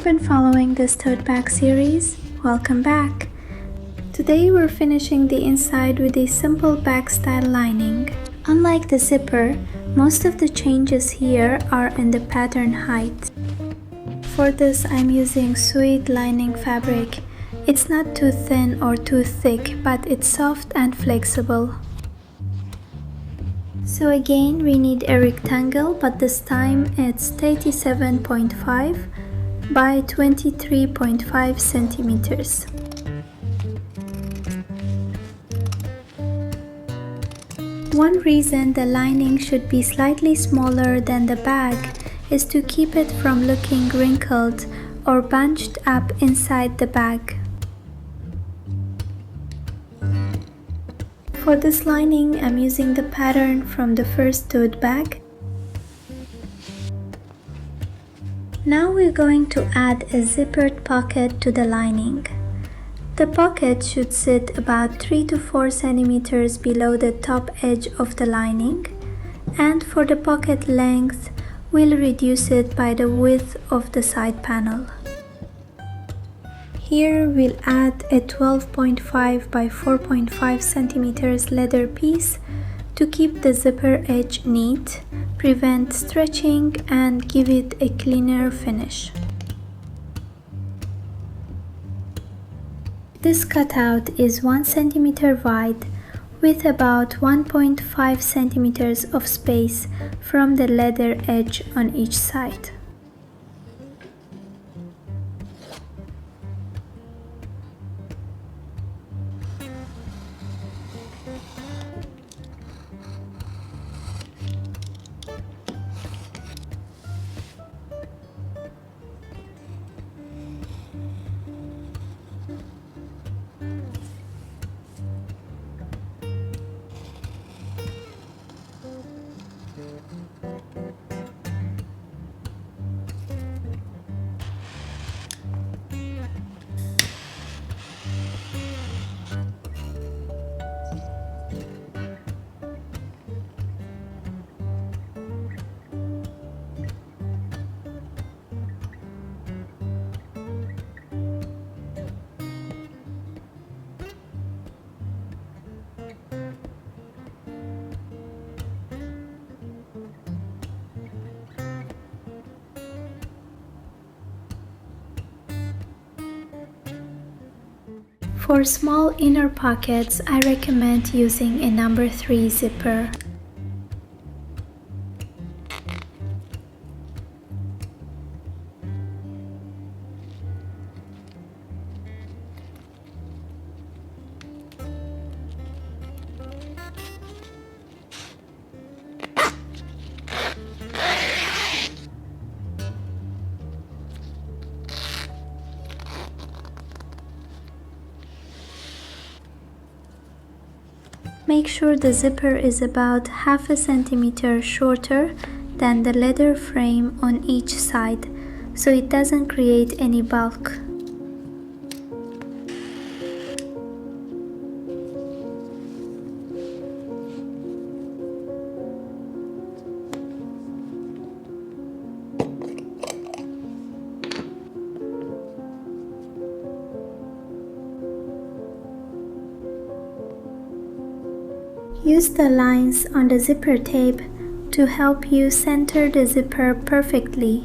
you've been following this tote bag series, welcome back. Today we're finishing the inside with a simple bag style lining. Unlike the zipper, most of the changes here are in the pattern height. For this I'm using suede lining fabric. It's not too thin or too thick, but it's soft and flexible. So again we need a rectangle, but this time it's 37.5 by 23.5 centimeters. One reason the lining should be slightly smaller than the bag is to keep it from looking wrinkled or bunched up inside the bag. For this lining, I'm using the pattern from the first tote bag. Now we're going to add a zippered pocket to the lining. The pocket should sit about 3 to 4 centimeters below the top edge of the lining, and for the pocket length, we'll reduce it by the width of the side panel. Here we'll add a 12.5 by 4.5 centimeters leather piece to keep the zipper edge neat, prevent stretching, and give it a cleaner finish. This cutout is 1 centimeter wide with about 1.5 centimeters of space from the leather edge on each side. For small inner pockets, I recommend using a number 3 zipper. Make sure the zipper is about half a centimeter shorter than the leather frame on each side, so it doesn't create any bulk. Use the lines on the zipper tape to help you center the zipper perfectly.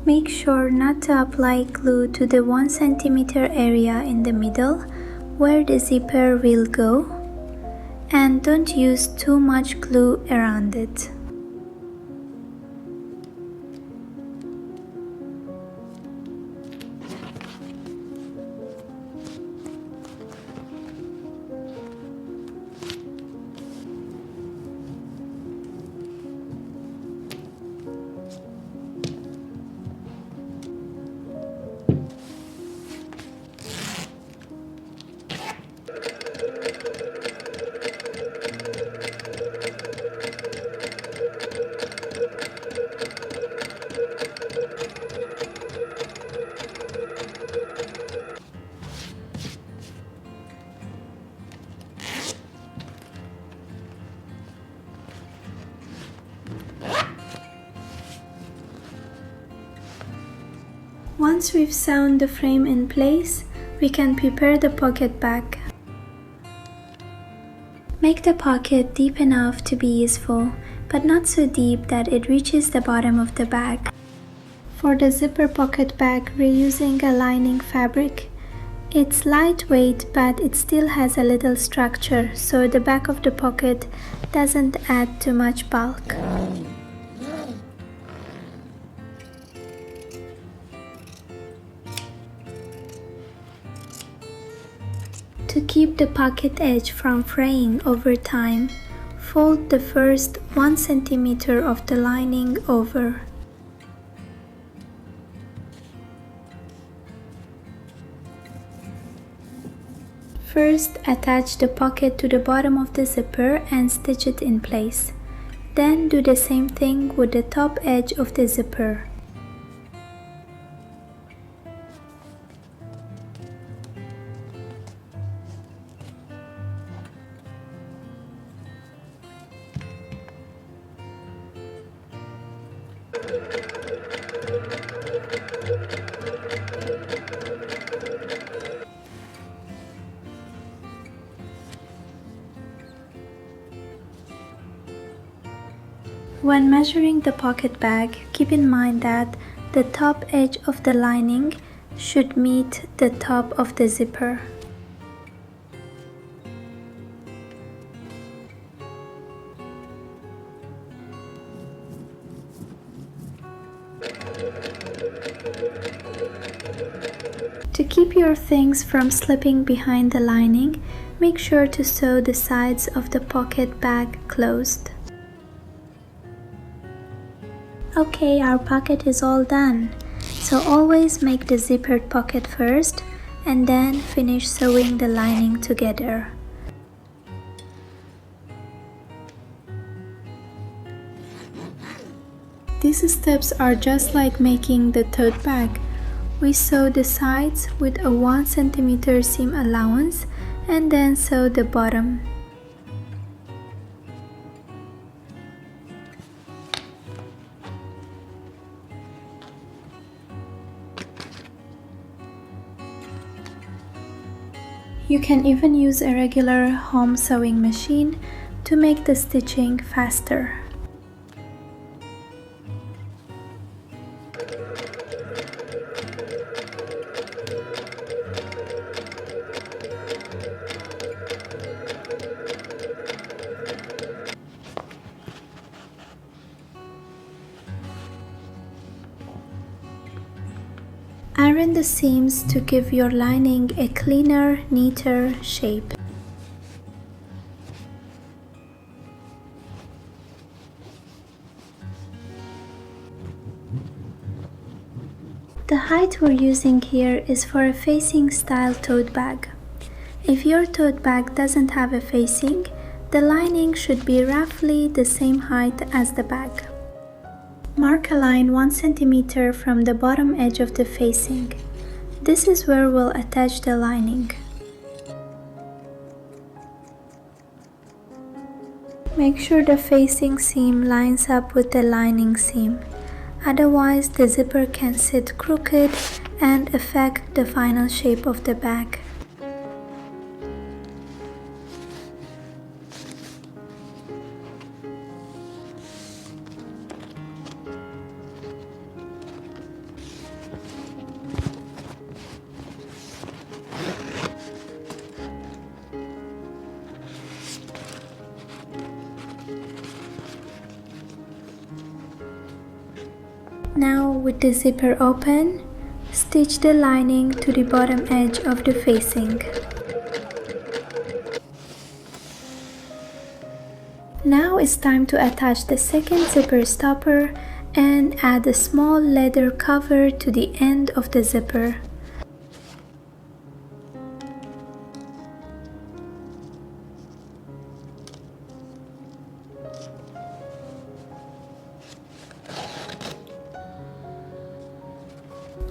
Make sure not to apply glue to the 1 centimeter area in the middle where the zipper will go, and don't use too much glue around it. Once we've sewn the frame in place, we can prepare the pocket bag. Make the pocket deep enough to be useful, but not so deep that it reaches the bottom of the bag. For the zipper pocket bag, we're using a lining fabric. It's lightweight, but it still has a little structure, so the back of the pocket doesn't add too much bulk. To keep the pocket edge from fraying over time, fold the first 1 cm of the lining over. First, attach the pocket to the bottom of the zipper and stitch it in place. Then do the same thing with the top edge of the zipper. When measuring the pocket bag, keep in mind that the top edge of the lining should meet the top of the zipper. To keep your things from slipping behind the lining, make sure to sew the sides of the pocket bag closed. Okay, our pocket is all done. So always make the zippered pocket first and then finish sewing the lining together. These steps are just like making the tote bag. We sew the sides with a 1 cm seam allowance and then sew the bottom. You can even use a regular home sewing machine to make the stitching faster. Iron the seams to give your lining a cleaner, neater shape. The height we're using here is for a facing style tote bag. If your tote bag doesn't have a facing, the lining should be roughly the same height as the bag. Mark a line 1 cm from the bottom edge of the facing. This is where we'll attach the lining. Make sure the facing seam lines up with the lining seam. Otherwise, the zipper can sit crooked and affect the final shape of the bag. Now, with the zipper open, stitch the lining to the bottom edge of the facing. Now it's time to attach the second zipper stopper and add a small leather cover to the end of the zipper.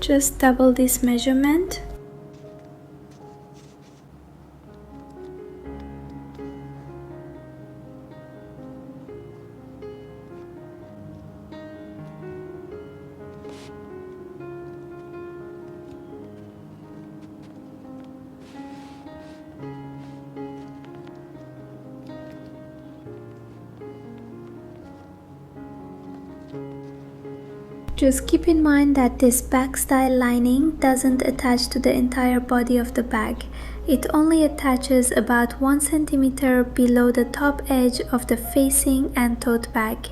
Just double this measurement. Just keep in mind that this bag style lining doesn't attach to the entire body of the bag. It only attaches about 1 centimeter below the top edge of the facing and tote bag.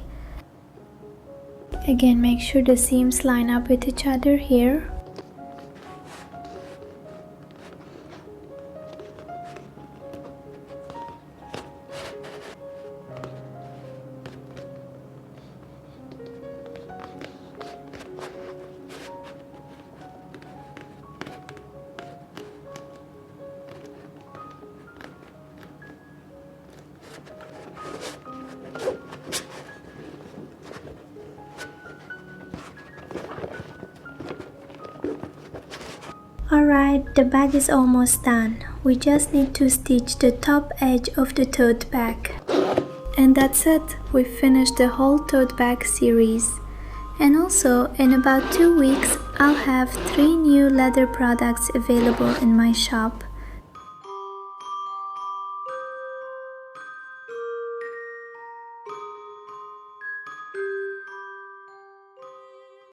Again, make sure the seams line up with each other here. Alright, the bag is almost done. We just need to stitch the top edge of the tote bag. And that's it, we finished the whole tote bag series. And also, in about 2 weeks, I'll have 3 new leather products available in my shop.